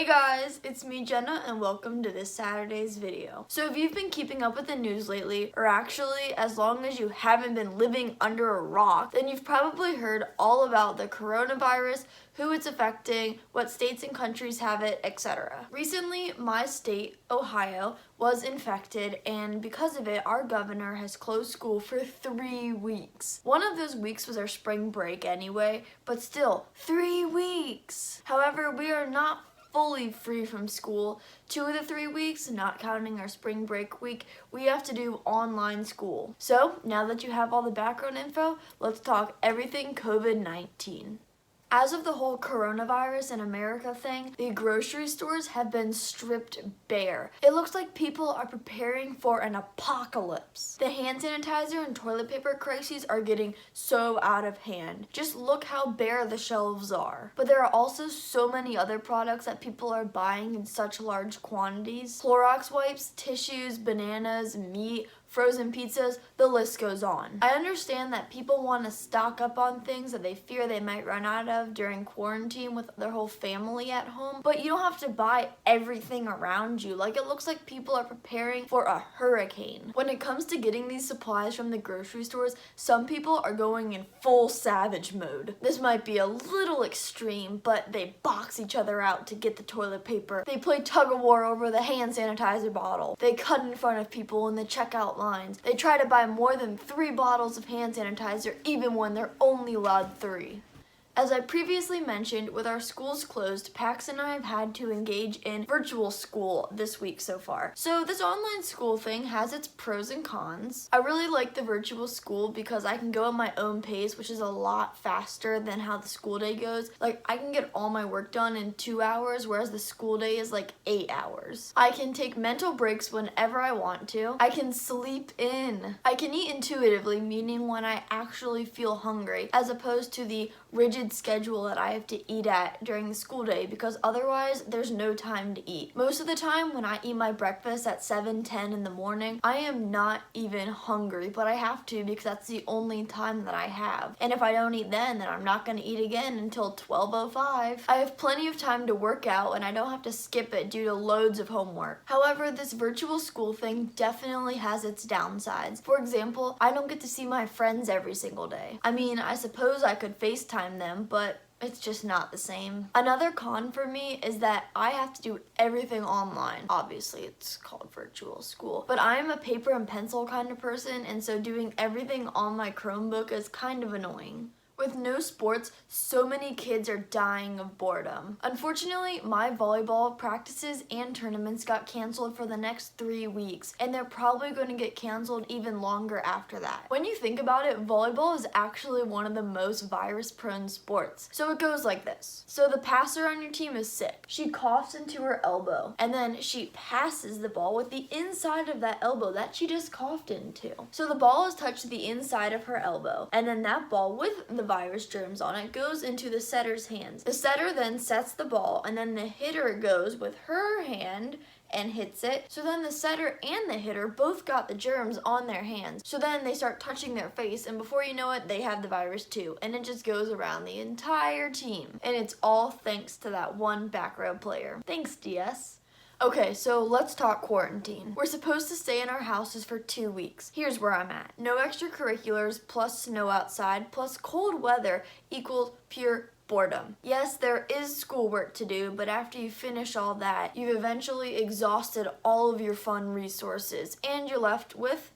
Hey guys, it's me Jenna and welcome to this Saturday's video. So if you've been keeping up with the news lately, or actually as long as you haven't been living under a rock, then you've probably heard all about the coronavirus, who it's affecting, what states and countries have it, etc. Recently, my state, Ohio, was infected, and because of it, our governor has closed school for 3 weeks. One of those weeks was our spring break anyway, but still, 3 weeks! However, we are not fully free from school. 2 of the 3 weeks, not counting our spring break week, we have to do online school. So, now that you have all the background info, let's talk everything COVID-19. As of the whole coronavirus in America thing, the grocery stores have been stripped bare. It looks like people are preparing for an apocalypse. The hand sanitizer and toilet paper crises are getting so out of hand. Just look how bare the shelves are. But there are also so many other products that people are buying in such large quantities. Clorox wipes, tissues, bananas, meat, frozen pizzas, the list goes on. I understand that people want to stock up on things that they fear they might run out of during quarantine with their whole family at home, but you don't have to buy everything around you. Like, it looks like people are preparing for a hurricane. When it comes to getting these supplies from the grocery stores, some people are going in full savage mode. This might be a little extreme, but they box each other out to get the toilet paper. They play tug of war over the hand sanitizer bottle. They cut in front of people in the checkout lines. They try to buy more than 3 bottles of hand sanitizer even when they're only allowed 3. As I previously mentioned, with our schools closed, Pax and I have had to engage in virtual school this week so far. So this online school thing has its pros and cons. I really like the virtual school because I can go at my own pace, which is a lot faster than how the school day goes. Like, I can get all my work done in 2 hours, whereas the school day is like 8 hours. I can take mental breaks whenever I want to. I can sleep in. I can eat intuitively, meaning when I actually feel hungry, as opposed to the rigid schedule that I have to eat at during the school day, because otherwise there's no time to eat. Most of the time when I eat my breakfast at 7-10 in the morning, I am not even hungry, but I have to because that's the only time that I have. And if I don't eat then I'm not going to eat again until 12:05. I have plenty of time to work out and I don't have to skip it due to loads of homework. However, this virtual school thing definitely has its downsides. For example, I don't get to see my friends every single day. I mean, I suppose I could FaceTime them, but it's just not the same. Another con for me is that I have to do everything online. Obviously, it's called virtual school. But I'm a paper and pencil kind of person, and so doing everything on my Chromebook is kind of annoying. With no sports, so many kids are dying of boredom. Unfortunately, my volleyball practices and tournaments got canceled for the next 3 weeks, and they're probably going to get canceled even longer after that. When you think about it, volleyball is actually one of the most virus-prone sports. So it goes like this. So the passer on your team is sick. She coughs into her elbow, and then she passes the ball with the inside of that elbow that she just coughed into. So the ball is touched to the inside of her elbow, and then that ball with the virus germs on it goes into the setter's hands. The setter then sets the ball, and then the hitter goes with her hand and hits it. So then the setter and the hitter both got the germs on their hands. So then they start touching their face, and before you know it, they have the virus too. And it just goes around the entire team. And it's all thanks to that one back row player. Thanks, DS. Okay, so let's talk quarantine. We're supposed to stay in our houses for 2 weeks. Here's where I'm at. No extracurriculars plus snow outside plus cold weather equals pure boredom. Yes, there is schoolwork to do, but after you finish all that, you've eventually exhausted all of your fun resources and you're left with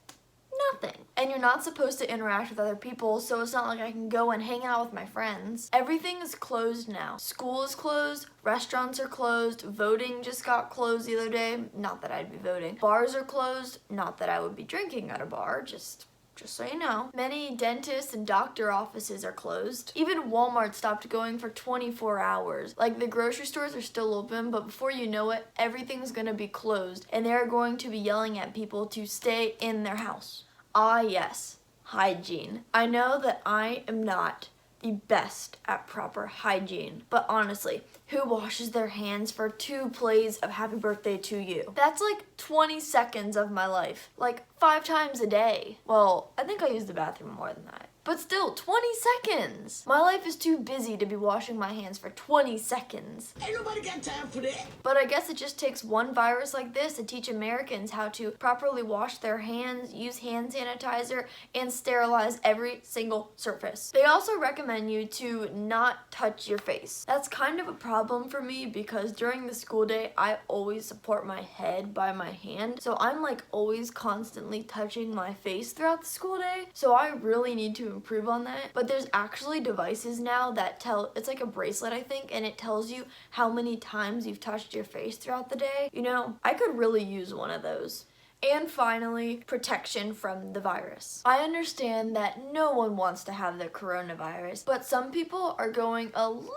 nothing. And you're not supposed to interact with other people, so it's not like I can go and hang out with my friends. Everything is closed now. School is closed, restaurants are closed, voting just got closed the other day. Not that I'd be voting. Bars are closed. Not that I would be drinking at a bar, just so you know. Many dentists and doctor offices are closed. Even Walmart stopped going for 24 hours. Like, the grocery stores are still open, but before you know it, everything's gonna be closed, and they're going to be yelling at people to stay in their house. Ah, yes, hygiene. I know that I am not the best at proper hygiene. But honestly, who washes their hands for 2 plays of happy birthday to you? That's like 20 seconds of my life. Like 5 times a day. Well, I think I use the bathroom more than that. But still, 20 seconds! My life is too busy to be washing my hands for 20 seconds. Ain't nobody got time for that. But I guess it just takes one virus like this to teach Americans how to properly wash their hands, use hand sanitizer, and sterilize every single surface. They also recommend you to not touch your face. That's kind of a problem for me because during the school day, I always support my head by my hand. So I'm like always constantly touching my face throughout the school day. So I really need to improve on that. But there's actually devices now that it's like a bracelet, I think, and it tells you how many times you've touched your face throughout the day. You know, I could really use one of those. And finally, protection from the virus. I understand that no one wants to have the coronavirus, but some people are going a little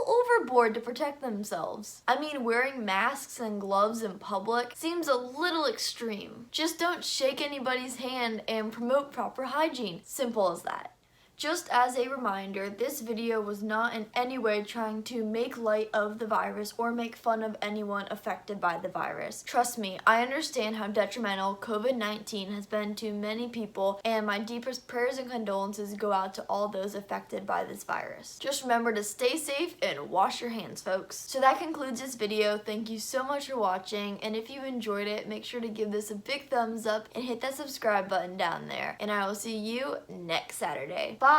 overboard to protect themselves. I mean, wearing masks and gloves in public seems a little extreme. Just don't shake anybody's hand and promote proper hygiene. Simple as that. Just as a reminder, this video was not in any way trying to make light of the virus or make fun of anyone affected by the virus. Trust me, I understand how detrimental COVID-19 has been to many people, and my deepest prayers and condolences go out to all those affected by this virus. Just remember to stay safe and wash your hands, folks. So that concludes this video. Thank you so much for watching, and if you enjoyed it, make sure to give this a big thumbs up and hit that subscribe button down there. And I will see you next Saturday. Bye!